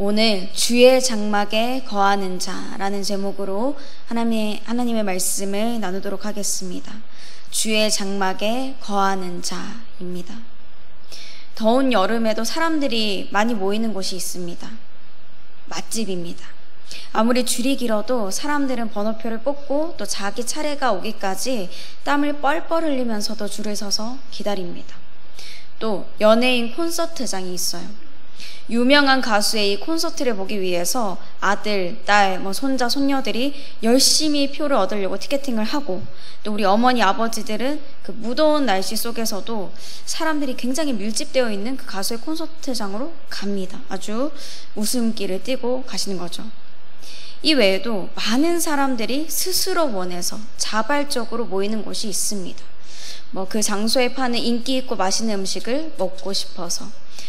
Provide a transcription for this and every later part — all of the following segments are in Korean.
오늘 주의 장막에 거하는 자라는 제목으로 하나님의 말씀을 나누도록 하겠습니다. 주의 장막에 거하는 자입니다. 더운 여름에도 사람들이 많이 모이는 곳이 있습니다. 맛집입니다. 아무리 줄이 길어도 사람들은 번호표를 뽑고 또 자기 차례가 오기까지 땀을 뻘뻘 흘리면서도 줄을 서서 기다립니다. 또 연예인 콘서트장이 있어요. 유명한 가수의 이 콘서트를 보기 위해서 아들, 딸, 손자, 손녀들이 열심히 표를 얻으려고 티켓팅을 하고, 또 우리 어머니, 아버지들은 그 무더운 날씨 속에서도 사람들이 굉장히 밀집되어 있는 그 가수의 콘서트장으로 갑니다. 아주 웃음기를 띠고 가시는 거죠. 이 외에도 많은 사람들이 스스로 원해서 자발적으로 모이는 곳이 있습니다. 그 장소에 파는 인기 있고 맛있는 음식을 먹고 싶어서,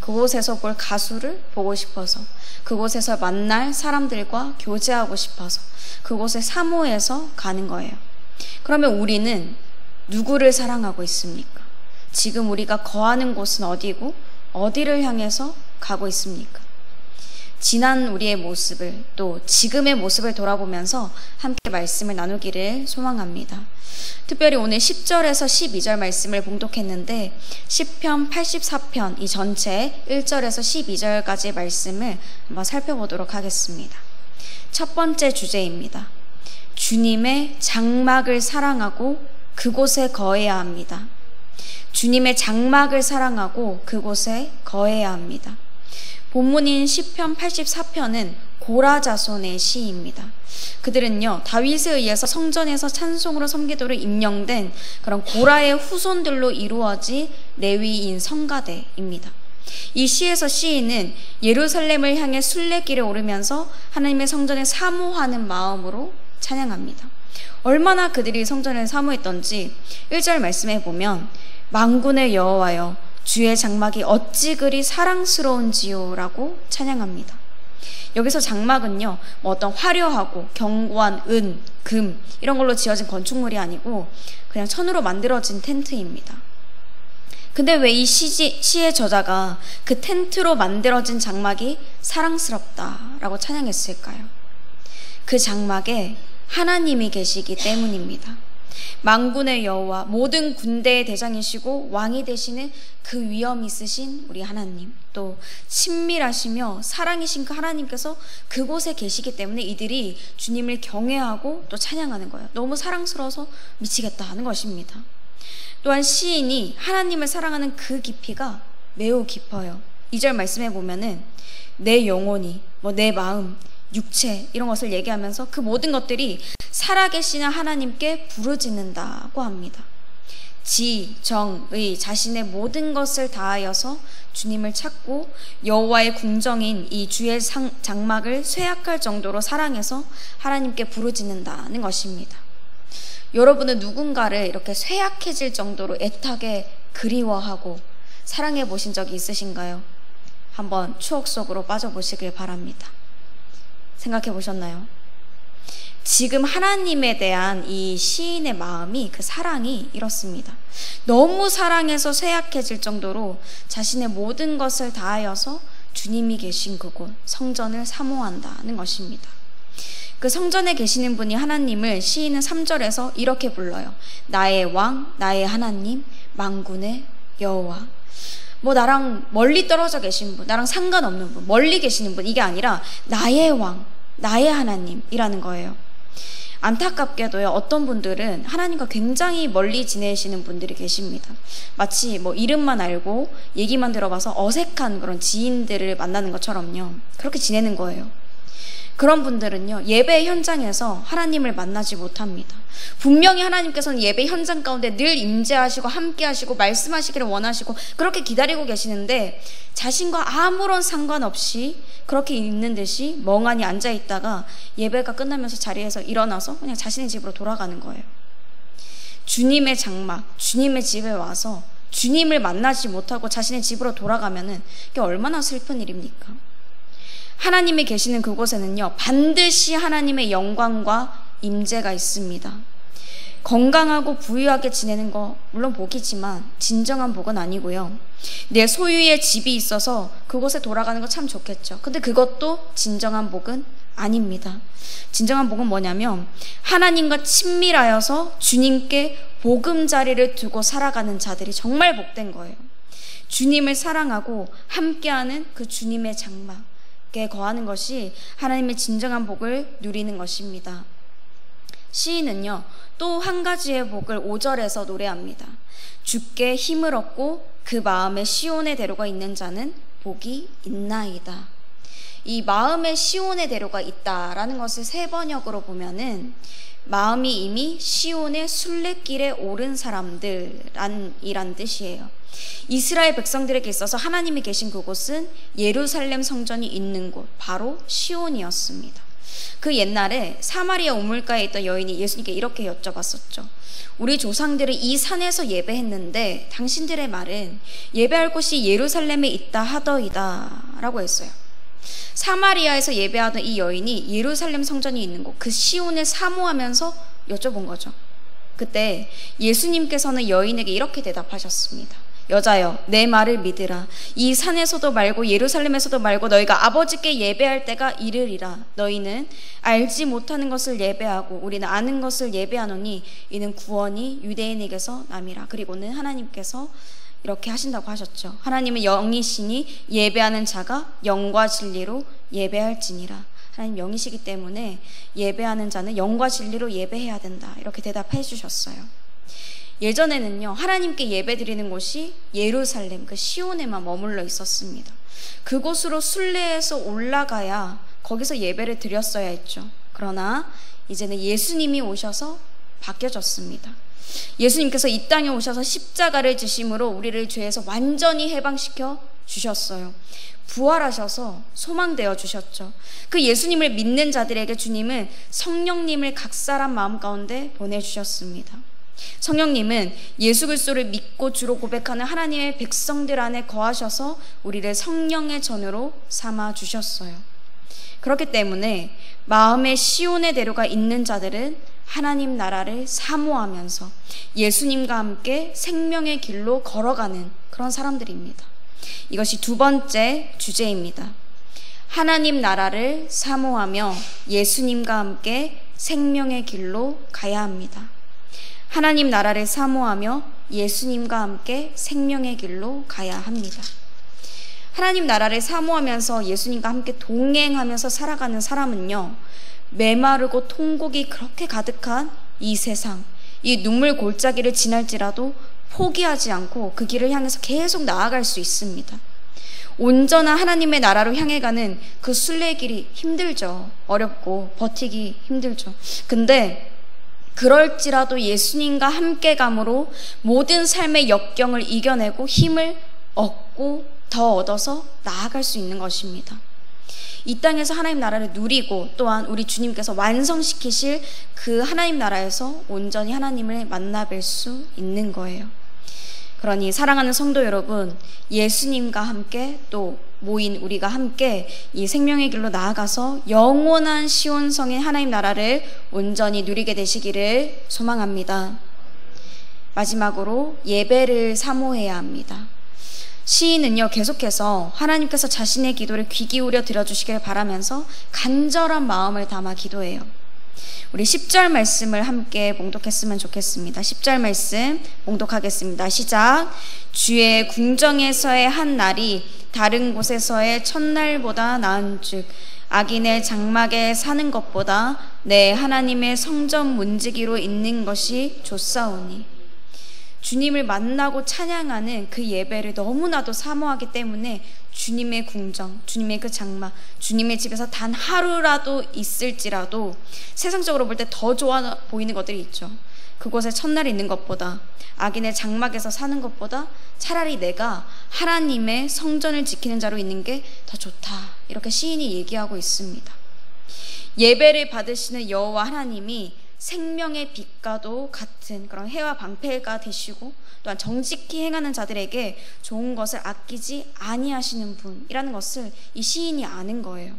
그곳에서 볼 가수를 보고 싶어서, 그곳에서 만날 사람들과 교제하고 싶어서, 그곳에 사모해서 가는 거예요. 그러면 우리는 누구를 사랑하고 있습니까? 지금 우리가 거하는 곳은 어디고 어디를 향해서 가고 있습니까? 지난 우리의 모습을, 또 지금의 모습을 돌아보면서 함께 말씀을 나누기를 소망합니다. 특별히 오늘 10절에서 12절 말씀을 봉독했는데, 시편 84편 이 전체 1절에서 12절까지의 말씀을 한번 살펴보도록 하겠습니다. 첫 번째 주제입니다. 주님의 장막을 사랑하고 그곳에 거해야 합니다. 주님의 장막을 사랑하고 그곳에 거해야 합니다. 본문인 시편 84편은 고라 자손의 시입니다. 그들은요, 다윗에 의해서 성전에서 찬송으로 섬기도록 임명된 그런 고라의 후손들로 이루어진 레위인 성가대입니다. 이 시에서 시인은 예루살렘을 향해 순례길에 오르면서 하나님의 성전에 사모하는 마음으로 찬양합니다. 얼마나 그들이 성전을 사모했던지 1절 말씀해 보면, 만군의 여호와여 주의 장막이 어찌 그리 사랑스러운지요 라고 찬양합니다. 여기서 장막은요, 어떤 화려하고 견고한 은, 금 이런 걸로 지어진 건축물이 아니고 그냥 천으로 만들어진 텐트입니다. 근데 왜 이 시의 저자가 그 텐트로 만들어진 장막이 사랑스럽다라고 찬양했을까요? 그 장막에 하나님이 계시기 때문입니다. 만군의 여호와, 모든 군대의 대장이시고 왕이 되시는 그 위엄 있으신 우리 하나님, 또 친밀하시며 사랑이신 그 하나님께서 그곳에 계시기 때문에 이들이 주님을 경외하고 또 찬양하는 거예요. 너무 사랑스러워서 미치겠다 하는 것입니다. 또한 시인이 하나님을 사랑하는 그 깊이가 매우 깊어요. 2절 말씀해 보면은 내 영혼이, 내 마음, 육체 이런 것을 얘기하면서 그 모든 것들이 살아계시는 하나님께 부르짖는다고 합니다. 지, 정, 의 자신의 모든 것을 다하여서 주님을 찾고 여호와의 궁정인 이 주의 장막을 쇠약할 정도로 사랑해서 하나님께 부르짖는다는 것입니다. 여러분은 누군가를 이렇게 쇠약해질 정도로 애타게 그리워하고 사랑해 보신 적이 있으신가요? 한번 추억 속으로 빠져보시길 바랍니다. 생각해 보셨나요? 지금 하나님에 대한 이 시인의 마음이, 그 사랑이 이렇습니다. 너무 사랑해서 쇠약해질 정도로 자신의 모든 것을 다하여서 주님이 계신 그곳 성전을 사모한다는 것입니다. 그 성전에 계시는 분이 하나님을 시인은 3절에서 이렇게 불러요. 나의 왕, 나의 하나님, 만군의 여호와. 나랑 멀리 떨어져 계신 분, 나랑 상관없는 분, 멀리 계시는 분, 이게 아니라 나의 왕, 나의 하나님이라는 거예요. 안타깝게도요, 어떤 분들은 하나님과 굉장히 멀리 지내시는 분들이 계십니다. 마치 이름만 알고 얘기만 들어봐서 어색한 그런 지인들을 만나는 것처럼요, 그렇게 지내는 거예요. 그런 분들은요, 예배 현장에서 하나님을 만나지 못합니다. 분명히 하나님께서는 예배 현장 가운데 늘 임재하시고 함께 하시고 말씀하시기를 원하시고 그렇게 기다리고 계시는데, 자신과 아무런 상관없이 그렇게 있는 듯이 멍하니 앉아 있다가 예배가 끝나면서 자리에서 일어나서 그냥 자신의 집으로 돌아가는 거예요. 주님의 장막, 주님의 집에 와서 주님을 만나지 못하고 자신의 집으로 돌아가면은 그게 얼마나 슬픈 일입니까? 하나님이 계시는 그곳에는요, 반드시 하나님의 영광과 임재가 있습니다. 건강하고 부유하게 지내는 거 물론 복이지만 진정한 복은 아니고요. 내 소유의 집이 있어서 그곳에 돌아가는 거 참 좋겠죠. 근데 그것도 진정한 복은 아닙니다. 진정한 복은 뭐냐면 하나님과 친밀하여서 주님께 보금자리를 두고 살아가는 자들이 정말 복된 거예요. 주님을 사랑하고 함께하는 그 주님의 장막에 거하는 것이 하나님의 진정한 복을 누리는 것입니다. 시인은요, 또 한 가지의 복을 5절에서 노래합니다. 주께 힘을 얻고 그 마음에 시온의 대로가 있는 자는 복이 있나이다. 이 마음에 시온의 대로가 있다라는 것을 세 번역으로 보면은 마음이 이미 시온의 순례길에 오른 사람들이란 뜻이에요. 이스라엘 백성들에게 있어서 하나님이 계신 그곳은 예루살렘 성전이 있는 곳, 바로 시온이었습니다. 그 옛날에 사마리아 우물가에 있던 여인이 예수님께 이렇게 여쭤봤었죠. 우리 조상들은 이 산에서 예배했는데 당신들의 말은 예배할 곳이 예루살렘에 있다 하더이다 라고 했어요. 사마리아에서 예배하던 이 여인이 예루살렘 성전이 있는 곳, 그 시온을 사모하면서 여쭤본 거죠. 그때 예수님께서는 여인에게 이렇게 대답하셨습니다. 여자여, 내 말을 믿으라. 이 산에서도 말고 예루살렘에서도 말고 너희가 아버지께 예배할 때가 이르리라. 너희는 알지 못하는 것을 예배하고 우리는 아는 것을 예배하노니 이는 구원이 유대인에게서 남이라. 그리고는 하나님께서 이렇게 하신다고 하셨죠. 하나님은 영이시니 예배하는 자가 영과 진리로 예배할지니라. 하나님 영이시기 때문에 예배하는 자는 영과 진리로 예배해야 된다. 이렇게 대답해 주셨어요. 예전에는요, 하나님께 예배드리는 곳이 예루살렘, 그 시온에만 머물러 있었습니다. 그곳으로 순례해서 올라가야 거기서 예배를 드렸어야 했죠. 그러나 이제는 예수님이 오셔서 바뀌어졌습니다. 예수님께서 이 땅에 오셔서 십자가를 지심으로 우리를 죄에서 완전히 해방시켜 주셨어요. 부활하셔서 소망되어 주셨죠. 그 예수님을 믿는 자들에게 주님은 성령님을 각 사람 마음 가운데 보내주셨습니다. 성령님은 예수 그리스도를 믿고 주로 고백하는 하나님의 백성들 안에 거하셔서 우리를 성령의 전으로 삼아 주셨어요. 그렇기 때문에 마음에 시온의 대로가 있는 자들은 하나님 나라를 사모하면서 예수님과 함께 생명의 길로 걸어가는 그런 사람들입니다. 이것이 두 번째 주제입니다. 하나님 나라를 사모하며 예수님과 함께 생명의 길로 가야 합니다. 하나님 나라를 사모하며 예수님과 함께 생명의 길로 가야 합니다. 하나님 나라를 사모하면서 예수님과 함께 동행하면서 살아가는 사람은요, 메마르고 통곡이 그렇게 가득한 이 세상, 이 눈물 골짜기를 지날지라도 포기하지 않고 그 길을 향해서 계속 나아갈 수 있습니다. 온전한 하나님의 나라로 향해 가는 그 순례길이 힘들죠. 어렵고 버티기 힘들죠. 근데 그럴지라도 예수님과 함께 감으로 모든 삶의 역경을 이겨내고 힘을 얻고 더 얻어서 나아갈 수 있는 것입니다. 이 땅에서 하나님 나라를 누리고 또한 우리 주님께서 완성시키실 그 하나님 나라에서 온전히 하나님을 만나뵐 수 있는 거예요. 그러니 사랑하는 성도 여러분, 예수님과 함께 또 모인 우리가 함께 이 생명의 길로 나아가서 영원한 시온성의 하나님 나라를 온전히 누리게 되시기를 소망합니다. 마지막으로 예배를 사모해야 합니다. 시인은요, 계속해서 하나님께서 자신의 기도를 귀 기울여 들어주시길 바라면서 간절한 마음을 담아 기도해요. 우리 10절 말씀을 함께 봉독했으면 좋겠습니다. 10절 말씀 봉독하겠습니다. 시작. 주의 궁정에서의 한 날이 다른 곳에서의 첫날보다 나은즉 악인의 장막에 사는 것보다 내 하나님의 성전 문지기로 있는 것이 좋사오니. 주님을 만나고 찬양하는 그 예배를 너무나도 사모하기 때문에 주님의 궁정, 주님의 그 장막, 주님의 집에서 단 하루라도 있을지라도 세상적으로 볼 때 더 좋아 보이는 것들이 있죠. 그곳에 첫날 있는 것보다, 악인의 장막에서 사는 것보다 차라리 내가 하나님의 성전을 지키는 자로 있는 게 더 좋다, 이렇게 시인이 얘기하고 있습니다. 예배를 받으시는 여호와 하나님이 생명의 빛과도 같은 그런 해와 방패가 되시고 또한 정직히 행하는 자들에게 좋은 것을 아끼지 아니하시는 분이라는 것을 이 시인이 아는 거예요.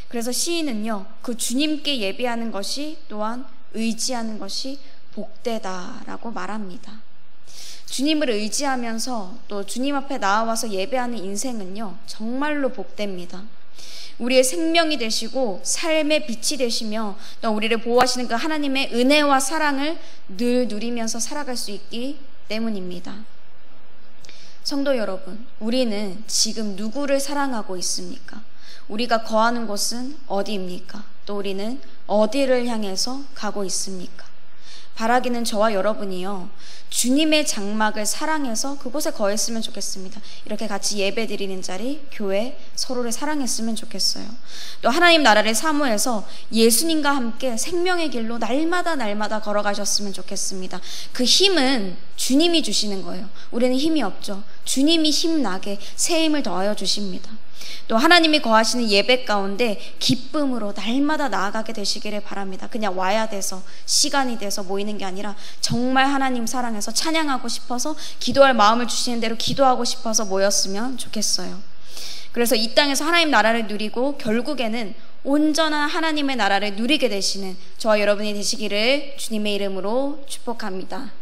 그래서 시인은요, 그 주님께 예배하는 것이 또한 의지하는 것이 복되다라고 말합니다. 주님을 의지하면서 또 주님 앞에 나와서 예배하는 인생은요, 정말로 복됩니다. 우리의 생명이 되시고 삶의 빛이 되시며 또 우리를 보호하시는 그 하나님의 은혜와 사랑을 늘 누리면서 살아갈 수 있기 때문입니다. 성도 여러분, 우리는 지금 누구를 사랑하고 있습니까? 우리가 거하는 곳은 어디입니까? 또 우리는 어디를 향해서 가고 있습니까? 바라기는 저와 여러분이요, 주님의 장막을 사랑해서 그곳에 거했으면 좋겠습니다. 이렇게 같이 예배 드리는 자리, 교회, 서로를 사랑했으면 좋겠어요. 또 하나님 나라를 사모해서 예수님과 함께 생명의 길로 날마다 걸어가셨으면 좋겠습니다. 그 힘은 주님이 주시는 거예요. 우리는 힘이 없죠. 주님이 힘나게 새 힘을 더하여 주십니다. 또 하나님이 거하시는 예배 가운데 기쁨으로 날마다 나아가게 되시기를 바랍니다. 그냥 와야 돼서, 시간이 돼서 모이는 게 아니라 정말 하나님 사랑해서 찬양하고 싶어서, 기도할 마음을 주시는 대로 기도하고 싶어서 모였으면 좋겠어요. 그래서 이 땅에서 하나님 나라를 누리고 결국에는 온전한 하나님의 나라를 누리게 되시는 저와 여러분이 되시기를 주님의 이름으로 축복합니다.